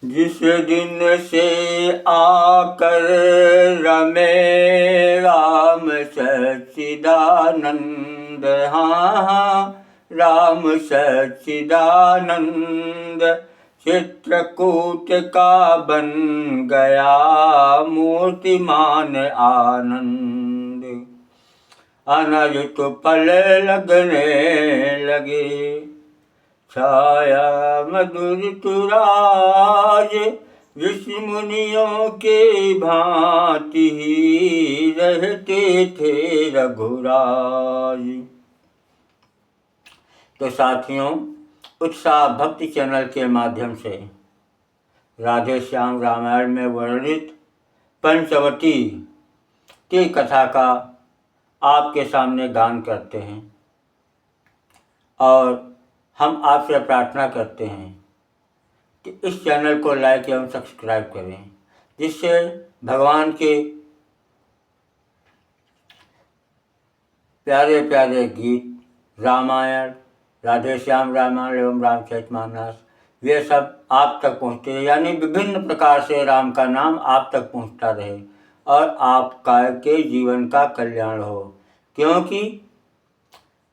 जिस दिन से आकर रमे राम सच्चिदानंद, हाँ राम सच्चिदानंद, चित्रकूट का बन गया मूर्तिमान आनंद। अनंत पल लगने लगे, छाया मधुर तुराज, ऋषि मुनियों के भांति ही रहते थे रघुराज। तो साथियों, उत्साह भक्ति चैनल के माध्यम से राधे श्याम रामायण में वर्णित पंचवटी की कथा का आपके सामने गान करते हैं और हम आपसे प्रार्थना करते हैं कि इस चैनल को लाइक एवं सब्सक्राइब करें, जिससे भगवान के प्यारे प्यारे गीत, रामायण, राधे श्याम रामायण एवं रामचरितमानस, वे सब आप तक पहुँचते रहे, यानी विभिन्न प्रकार से राम का नाम आप तक पहुँचता रहे और आपका के जीवन का कल्याण हो। क्योंकि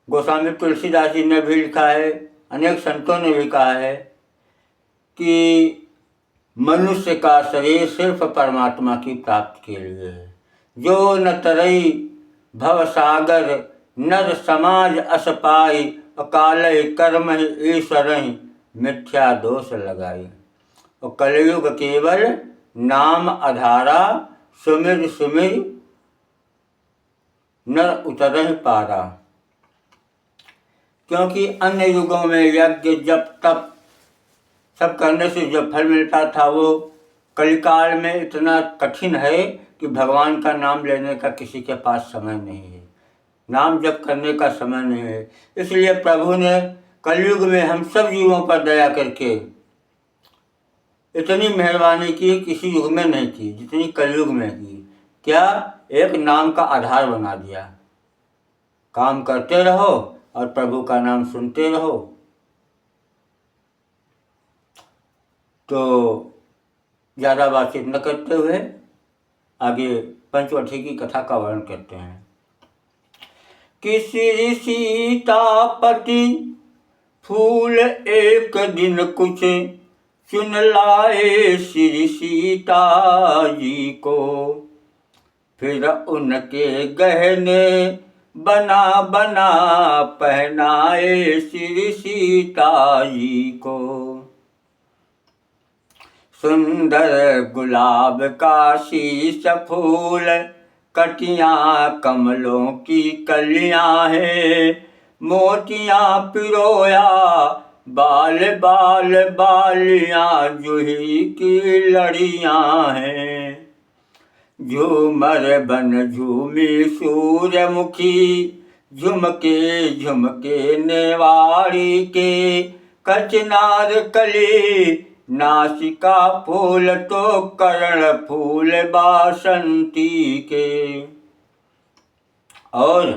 गोस्वामी तुलसीदास जी ने भी लिखा है, अनेक संतों ने भी कहा है कि मनुष्य का शरीर सिर्फ परमात्मा की प्राप्ति के लिए है। जो न तरई भव सागर, नर समाज अस पाई, अकाल कर्म ईश्वर मिथ्या दोष लगाई। और कलयुग केवल नाम आधारा, सुमिर सुमिर नर उतरहि पारा। क्योंकि अन्य युगों में यज्ञ जप तप सब करने से जो फल मिलता था, वो कलिकाल में इतना कठिन है कि भगवान का नाम लेने का किसी के पास समय नहीं है, नाम जप करने का समय नहीं है। इसलिए प्रभु ने कलयुग में हम सब जीवों पर दया करके इतनी मेहरबानी की, किसी युग में नहीं की जितनी कलयुग में की। क्या? एक नाम का आधार बना दिया। काम करते रहो और प्रभु का नाम सुनते रहो। तो ज़्यादा बातचीत न करते हुए आगे पंचवटी की कथा का वर्णन करते हैं। कि श्री सीतापति फूल एक दिन कुछ चुन लाए श्री सीता जी को, फिर उनके गहने बना बना पहनाए श्री सीता जी को। सुंदर गुलाब का शीश फूल, कटियां कमलों की कलियां हैं, मोतियां पिरोया बाल बाल बालियां जूही की लड़ियां हैं। झूमर बन झूमी सूर्यमुखी, झुमके झुमके नेवाड़ी के, कचनार कली नासिका फूल तो कर्ण फूल बासंती के। और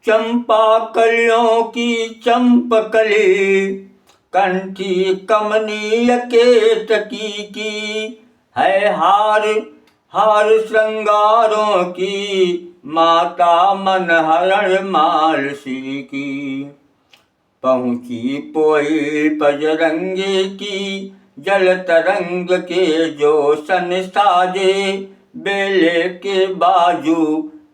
चंपा कलियों की चंपकली, कंठी कमनीय केतकी की, है हार हार श्रृंगारों की, माता मनहरण माल श्री की। पहुँची पोई बजरंगी की, जल तरंग के जो सन साजे, बेले के बाजू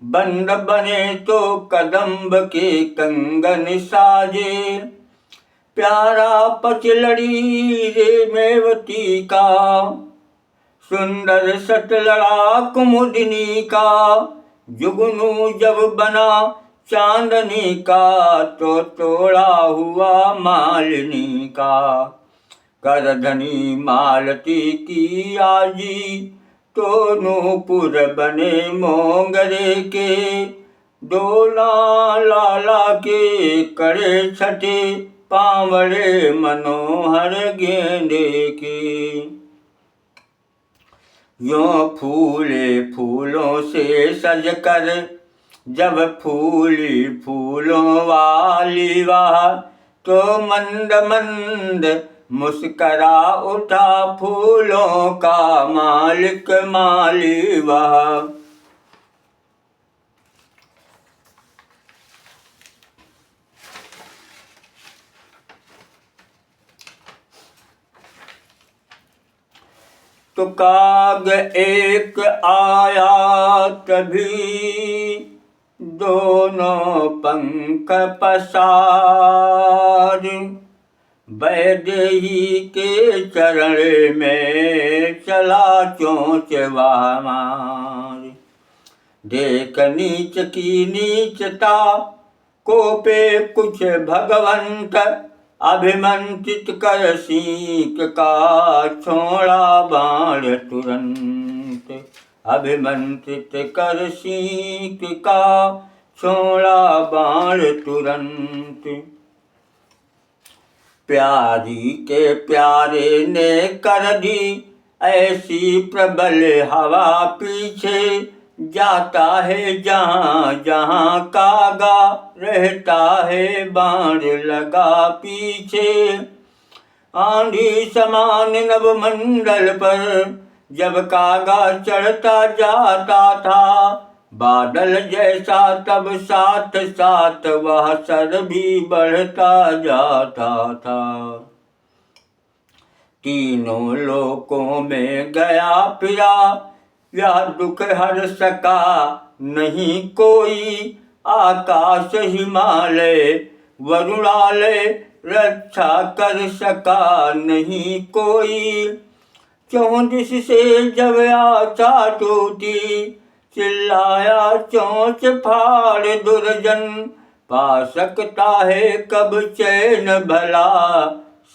बंद बने तो कदम्ब के कंगन साजे। प्यारा पचलड़ी रे मेवती का, सुंदर सतलड़ा कुमुदिनी का, जुगनू जब बना चांदनी का, तो तोड़ा हुआ मालिनी का। करधनी मालती की आजी, तो नूपुर बने मोंगरे के, डोला लाला के करे छठे, पावड़े मनोहर गेंदे के। यो फूले फूलों से सज कर, जब फूली फूलों वाली वाह, तो मंद मंद मुस्करा उठा फूलों का मालिक माली वह। तो काग एक आया तभी दोनों पंख पसार, वैदेही के चरण में चला चोंच वह मार। देख नीच की नीचता कोपे कुछ भगवंत, अभिमंत्रित कर सीक का छोड़ा बाण तुरंत। अभिमंत्रित कर सीक का छोड़ा बाण तुरंत। प्यारी के प्यारे ने कर दी ऐसी प्रबल हवा पीछे, जाता है जहाँ जहाँ कागा रहता है बाण लगा पीछे। आंधी समान नवमंडल पर जब कागा चढ़ता जाता था, बादल जैसा तब साथ साथ वह सर भी बढ़ता जाता था। तीनों लोकों में गया फिरा यह दुख हर सका नहीं कोई, आकाश हिमालय वरुणालय रक्षा कर सका नहीं कोई। चौंदिस से जब आशा टूटी चिल्लाया चोंच फाड़ दुर्जन, पा सकता है कब चैन भला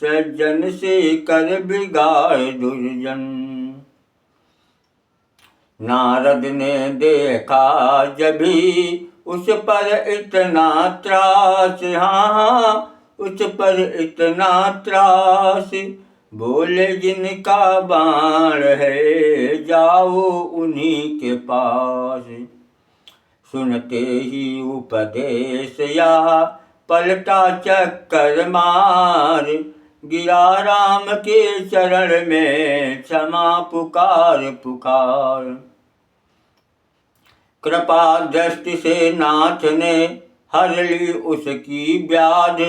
सज्जन से कर बिगाड़ दुर्जन। नारद ने देखा जभी उस पर इतना त्रास, हाँ उस पर इतना त्रास, बोले जिनका बाण है जाओ उन्हीं के पास। सुनते ही उपदेश या पलटा चक्कर मार, गिरा राम के चरण में क्षमा पुकार पुकार। कृपा दृष्टि से नाथ ने हर ली उसकी व्याध,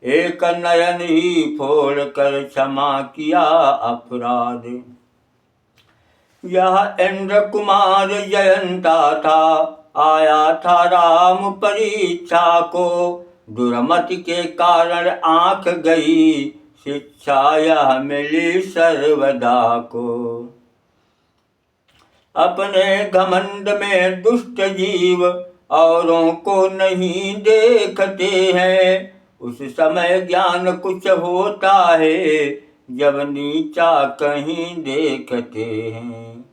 एक नयन ही फोड़ कर क्षमा किया अपराध। यह इंद्र कुमार जयंता था आया था राम परीक्षा को, दुर्मति के कारण आंख गई शिक्षा यह मिली सर्वदा को। अपने घमंड में दुष्ट जीव औरों को नहीं देखते हैं, उस समय ज्ञान कुछ होता है जब नीचा कहीं देखते हैं।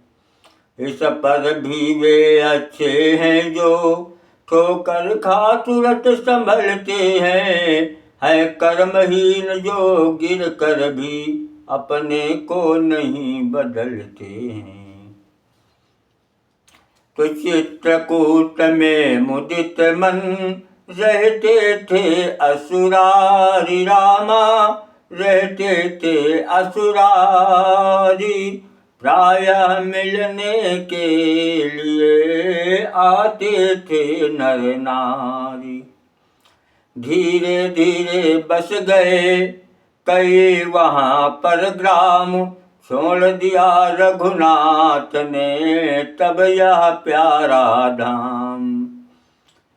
इस पर भी वे अच्छे हैं जो ठोकर खा तुरंत संभलते हैं, है कर्महीन जो गिर कर भी अपने को नहीं बदलते हैं। तो चित्रकूट में मुदित मन रहते थे असुरारी रामा, रहते थे असुरारी, प्रायः मिलने के लिए आते थे नर नारी। धीरे धीरे बस गए कई वहाँ पर ग्राम, छोड़ दिया रघुनाथ ने तब यह प्यारा धाम।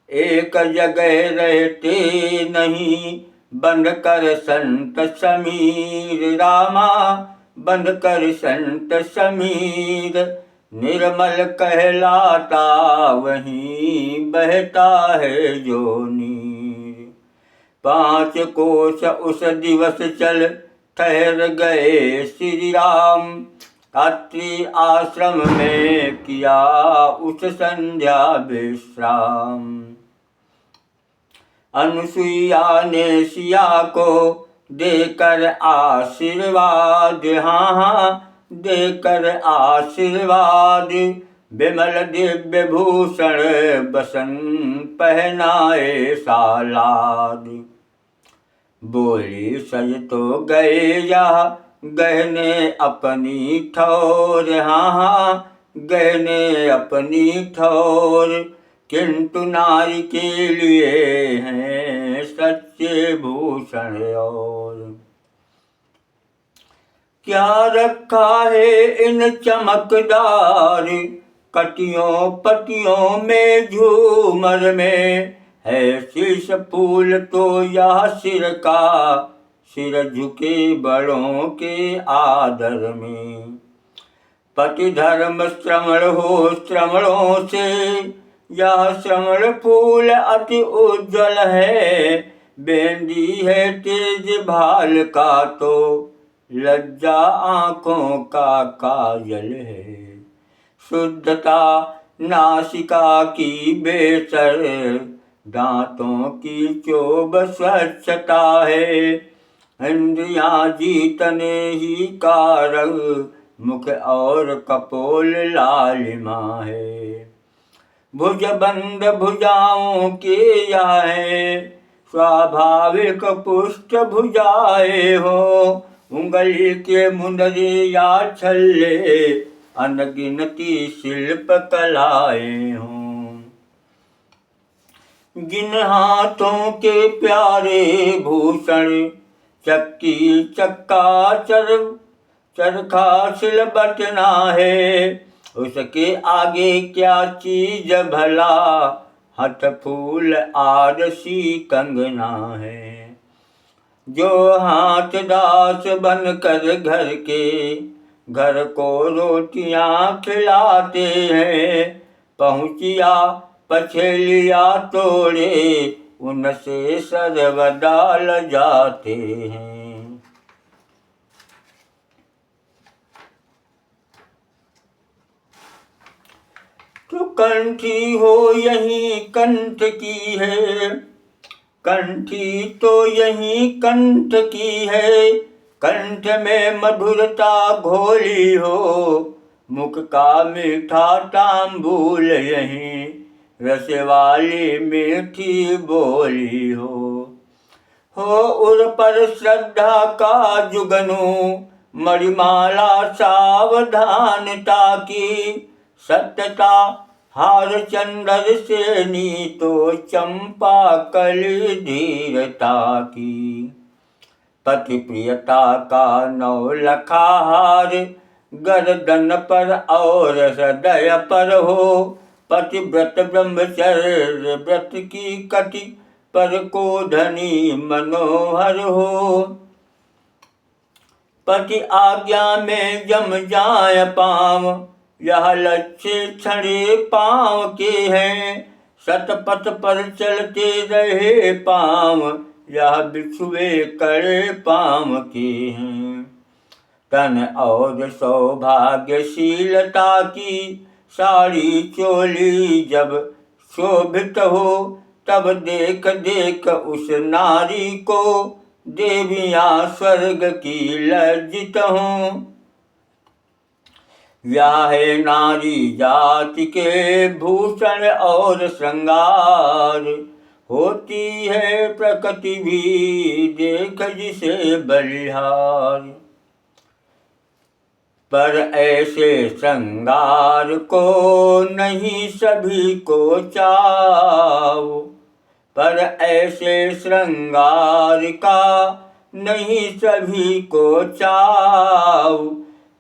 एक जगह रहते नहीं बंद कर संत समीर रामा, बंद कर संत समीर, निर्मल कहलाता वहीं बहता है जो नीर। 5 कोस उस दिवस चल ठहर गए श्री राम, अत्रि आश्रम में किया उस संध्या विश्राम। अनुसुईया ने सिया को देकर आशीर्वाद, हाँ देकर आशीर्वाद, विमल दिव्य भूषण बसन पहनाए सालाद। बोली सज तो गए या गहने अपनी ठौर, हाँ हाँ गहने अपनी ठौर, किंतु नारी के लिए हैं सच्चे भूषण और। क्या रखा है इन चमकदार कटियों पटियों में झूमर में, है शीश फूल तो यह सिर का, सिर झुके बड़ों के आदर में। पति धर्म श्रवण हो श्रवणों से, यह श्रवण फूल अति उज्ज्वल है, बेंदी है तेज भाल का तो लज्जा आँखों का काजल है। शुद्धता नासिका की बेसर, दांतों की चोब स्वच्छता है, इंद्रियां जीतने ही कारक, मुख और कपोल लालिमा है। भुजबंद भुजाओं के यह है, स्वाभाविक पुष्ट भुजाएं हो, उंगली के मुंदरी या छल्ले, अनगिनती शिल्प कलाएं हों। जिन हाथों के प्यारे भूषण, चक्की चक्का चरखा सिलबट ना है, उसके आगे क्या चीज भला, हथ फूल आरसी कंगना है। जो हाथ दास बनकर घर के, घर को रोटियां खिलाते हैं, पहुँचिया पछेलिया तोड़े, उनसे सर्वदा लजाते हैं। तो कंठी हो यही कंठ की है, कंठी तो यही कंठ की है, कंठ में मधुरता घोली हो, मुख का मीठा तांबूल यही, रस वाली मीठी बोली हो उर पर श्रद्धा का जुगनू, मणिमाला सावधानता की, सत्यता हार चंदर से नीतो, चंपा कली धीरता की। पति प्रियता का नौ लखा हार, गर्दन पर और हृदय पर हो, पति व्रत ब्रह्मचर्य व्रत की कटि, पर को धनी मनोहर हो। पति आज्ञा में जम जाय पाँव, यह लक्ष्य छड़े पाँव के हैं, सतपथ पर चलते रहे पाँव, यह बिछुए करे पाँव के हैं। तन और सौभाग्यशीलता की, साड़ी चोली जब शोभित हो, तब देख देख उस नारी को, देवियां स्वर्ग की लज्जित हों। व्याहे नारी जाति के भूषण और श्रृंगार, होती है प्रकृति भी देख जिसे बलिहार। पर ऐसे श्रृंगार को नहीं सभी को चाव, पर ऐसे श्रृंगार का नहीं सभी को चाव,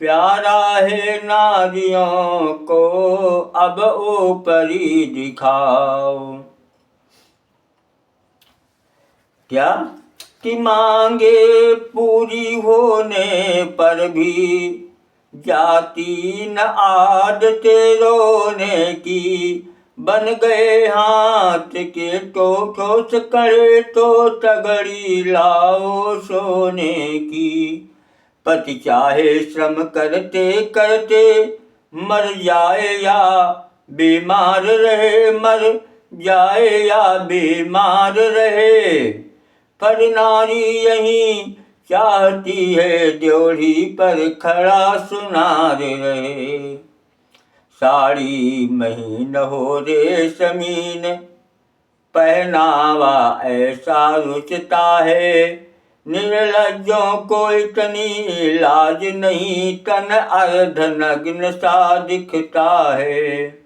प्यारा है नारियों को अब ऊपरी दिखाओ। क्या कि मांगे पूरी होने पर भी, जाती न आदते रोने की, बन गए हाथ के तो ठोस करे तो तगड़ी लाओ सोने की। पति चाहे श्रम करते करते मर जाए या बीमार रहे, मर जाए या बीमार रहे, पर नारी यही चाहती है ड्योढ़ी पर खड़ा सुनार रहे। साड़ी महीन हो रेशमीन, पहनावा ऐसा रुचता है, निर्लज्जों को इतनी लाज नहीं, तन अर्ध नग्न सा दिखता है।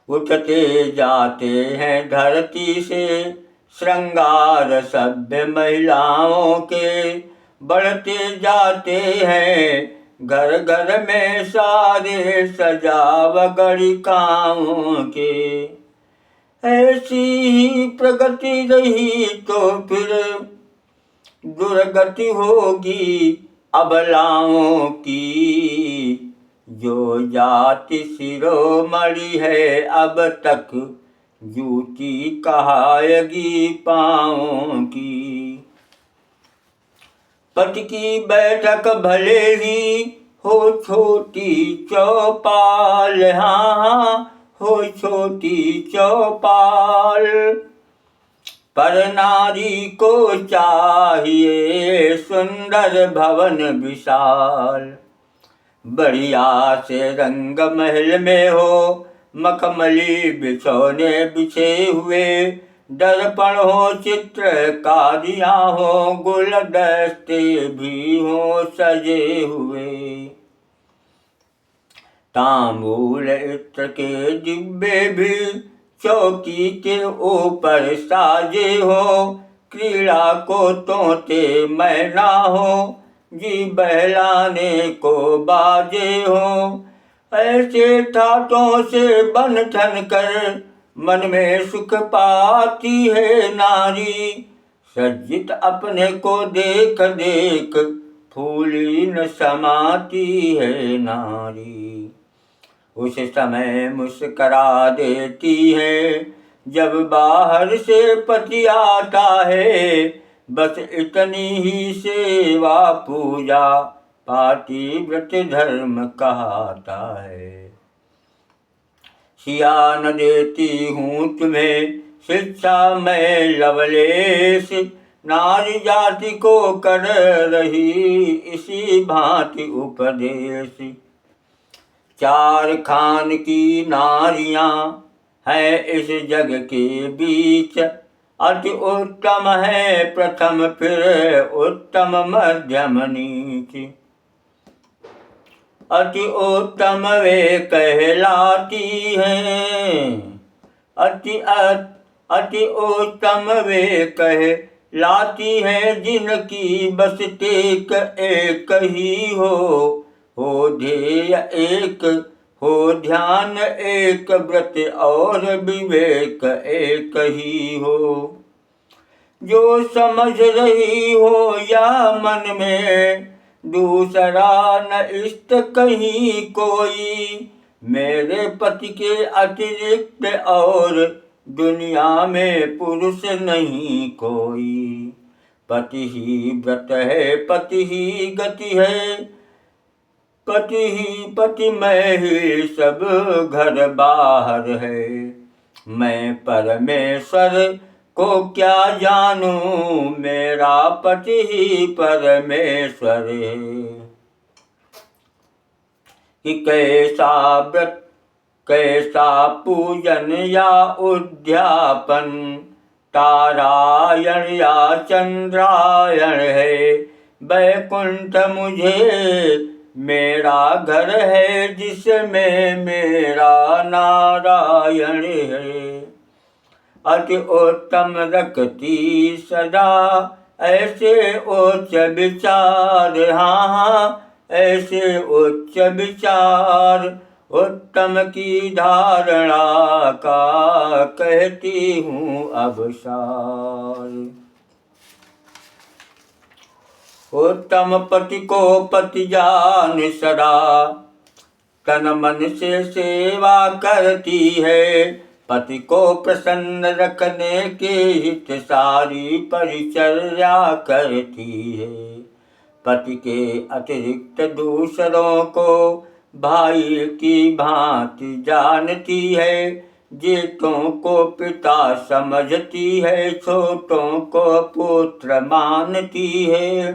उठते जाते हैं धरती से श्रृंगार सभ्य महिलाओं के, बढ़ते जाते हैं घर घर में सारे सजावगणिकाओं के। ऐसी ही प्रगति रही तो फिर दुर्गति होगी अबलाओं की। जो जाति शिरोमणि है अब तक जूती कहायगी पाँवों की। पति की बैठक भले ही हो छोटी चौपाल, हाँ हो छोटी चौपाल, पर नारी को चाहिए सुंदर भवन विशाल। बढ़िया से रंग महल में हो मखमली बिछौने बिछे हुए, दर्पण हो चित्रकारियाँ हो गुलदस्ते भी हो सजे हुए। तांबूल इत्र के डिब्बे भी चौकी के ऊपर साजे हो, क्रीड़ा को तोते मैना हो, जी बहलाने को बाजे हो। ऐसे ठाटों से बन ठन कर मन में सुख पाती है नारी। सज्जित अपने को देख देख फूली न समाती है नारी। उस समय मुस्करा देती है जब बाहर से पति आता है, बस इतनी ही सेवा पूजा पातिव्रत धर्म कहता है। सिया न देती हूँ तुम्हें शिक्षा मैं लवलेश, नारी जाति को कर रही इसी भांति उपदेश। चार खान की नारियां हैं इस जग के बीच, अति उत्तम है प्रथम फिर उत्तम मध्यम नीच। अति उत्तम वे कहलाती हैं, अति उत्तम वे कहलाती हैं जिनकी बस टेक एक ही हो ध्येय एक हो ध्यान एक, व्रत और विवेक एक ही हो। जो समझ रही हो या मन में दूसरा न इष्ट कहीं कोई, मेरे पति के अतिरिक्त और दुनिया में पुरुष नहीं कोई। पति ही व्रत है, पति ही गति है, पति ही पति मैं ही सब घर बाहर है। मैं परमेश्वर को क्या जानूं, मेरा पति ही परमेश्वर है। कि कैसा व्रत कैसा पूजन या उद्यापन, तारायण या चंद्रायण है। वैकुंठ मुझे मेरा घर है जिसमें मेरा नारायण है। अति उत्तम रखती सदा ऐसे उच्च विचार, हाँ ऐसे उच्च विचार। उत्तम की धारणा का कहती हूँ अब सार। उत्तम पति को पति जान सदा, तन मन से सेवा करती है। पति को प्रसन्न रखने के हित सारी परिचर्या करती है। पति के अतिरिक्त दूसरों को भाई की भांति जानती है। जेठों को पिता समझती है, छोटों को पुत्र मानती है।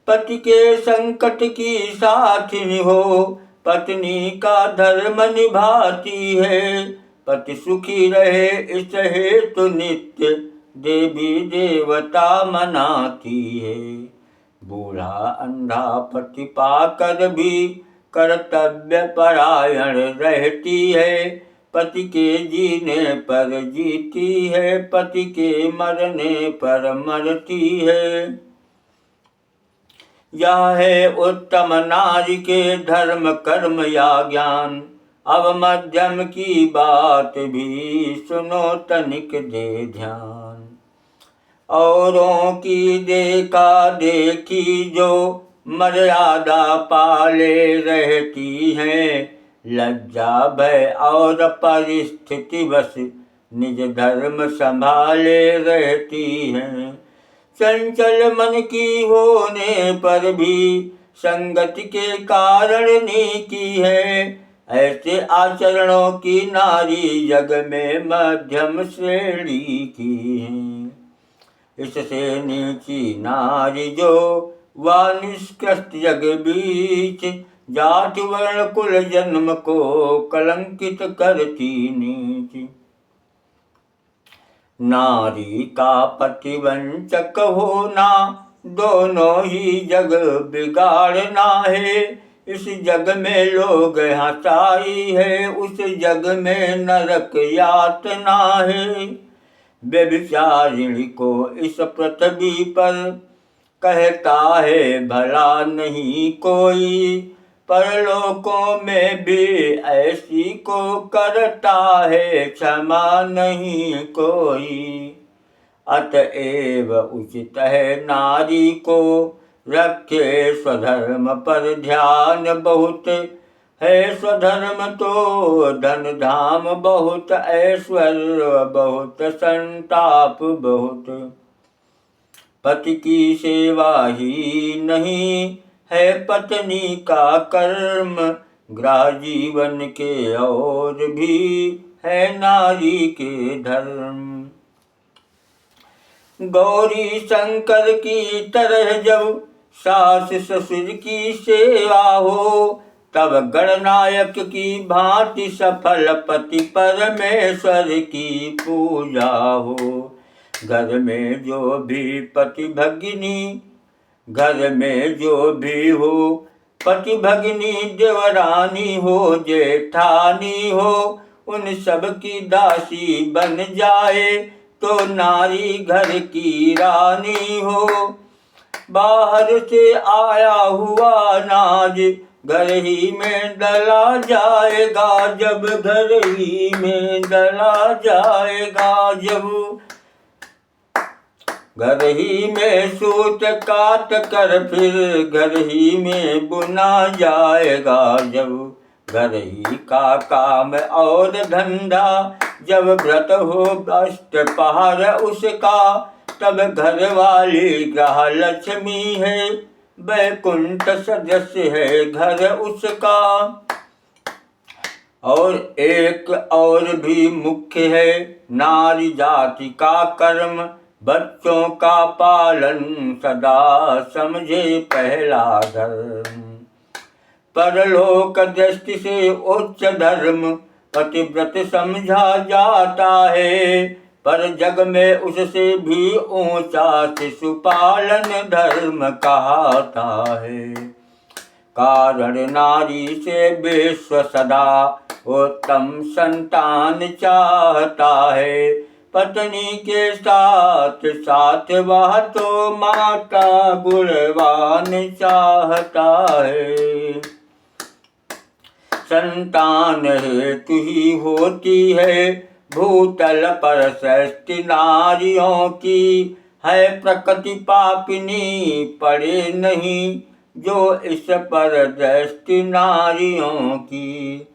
पति के संकट की साथिनी हो, पत्नी का धर्म निभाती है। पति सुखी रहे इस हेतु नित्य देवी देवता मनाती है। बूढ़ा अंधा पति पाकर भी कर्तव्य परायण रहती है। पति के जीने पर जीती है, पति के मरने पर मरती है। यह है उत्तम नारी के धर्म कर्म या ज्ञान। अब मध्यम की बात भी सुनो तनिक दे ध्यान। औरों की देखा देखी जो मर्यादा पाले रहती हैं, लज्जा भय और परिस्थिति बस निज धर्म संभाले रहती हैं। चंचल मन की होने पर भी संगति के कारण नीकी है। ऐसे आचरणों की नारी जग में मध्यम श्रेणी की है। इससे नीची नारी जो वह निष्कृष्ट जग बीच, जाति वर्ण कुल जन्म को कलंकित करती नीच। नारी का पतिवंचक होना दोनों ही जग बिगाड़ना है। इस जग में लोग हंसाई है, उस जग में नरक यातना है। व्यभिचारिणी को इस पृथ्वी पर कहता है भला नहीं कोई, परलोकों में भी ऐसी को करता है क्षमा नहीं कोई। अतएव उचित है नारी को रखे स्वधर्म पर ध्यान बहुत। है स्वधर्म तो धन धाम बहुत, ऐश्वर्य बहुत संताप बहुत। पति की सेवा ही नहीं है पत्नी का कर्म, ग्रह जीवन के और भी है नारी के धर्म। गौरी शंकर की तरह जब सास ससुर की सेवा हो, तब गणनायक की भांति सफल पति परमेश्वर की पूजा हो। घर में जो भी पति भगिनी, घर में जो भी हो पति भगिनी, देवरानी हो जेठानी हो, उन सब की दासी बन जाए तो नारी घर की रानी हो। बाहर से आया हुआ नाज घर ही में डला जाएगा जब, घर ही में डला जाएगा जब। घर ही में सूत काट कर फिर घर ही में बुना जाएगा जब। घर ही का काम और धंधा जब व्रत हो अष्टपहर उसका, तब घर वाली ग्रह लक्ष्मी है, वैकुंठ सदस्य है घर उसका। और एक और भी मुख्य है नारी जाति का कर्म, बच्चों का पालन सदा समझे पहला धर्म। परलोक दृष्टि से उच्च धर्म पतिव्रत समझा जाता है, पर जग में उससे भी ऊंचा शिशुपालन धर्म कहता है। कारण नारी से विश्व सदा उत्तम संतान चाहता है, पत्नी के साथ साथ वह तो माता गुणवान चाहता है। संतान हेतु ही होती है भूतल पर सृष्टि नारियों की, है प्रकृति पापिनी पड़े नहीं जो इस पर दृष्टि नारियों की।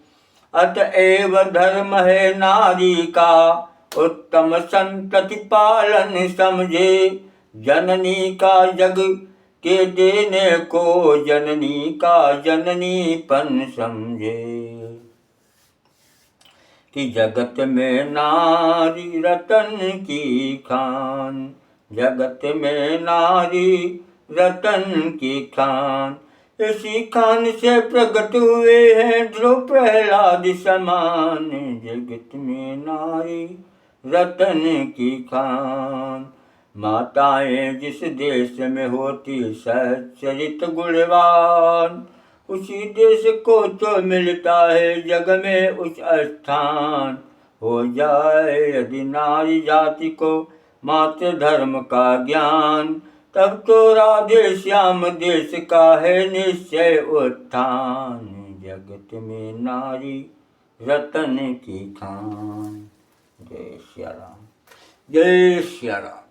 अतएव धर्म है नारी का उत्तम संतति पालन समझे, जननी का जग के देने को जननी का जननीपन समझे। कि जगत में नारी रतन की खान, जगत में नारी रतन की खान। इसी खान से प्रकट हुए हैं ध्रुव प्रहलाद समान, जगत में नारी रतन की खान। माताएं जिस देश में होती सच्चरित गुणवान, उसी देश को तो मिलता है जग में उच्च स्थान। हो जाए यदि नारी जाति को मातृ धर्म का ज्ञान, तब तो राधे श्याम देश का है निश्चय उत्थान। जगत में नारी रतन की खान। जय श्री राम, जय श्री राम।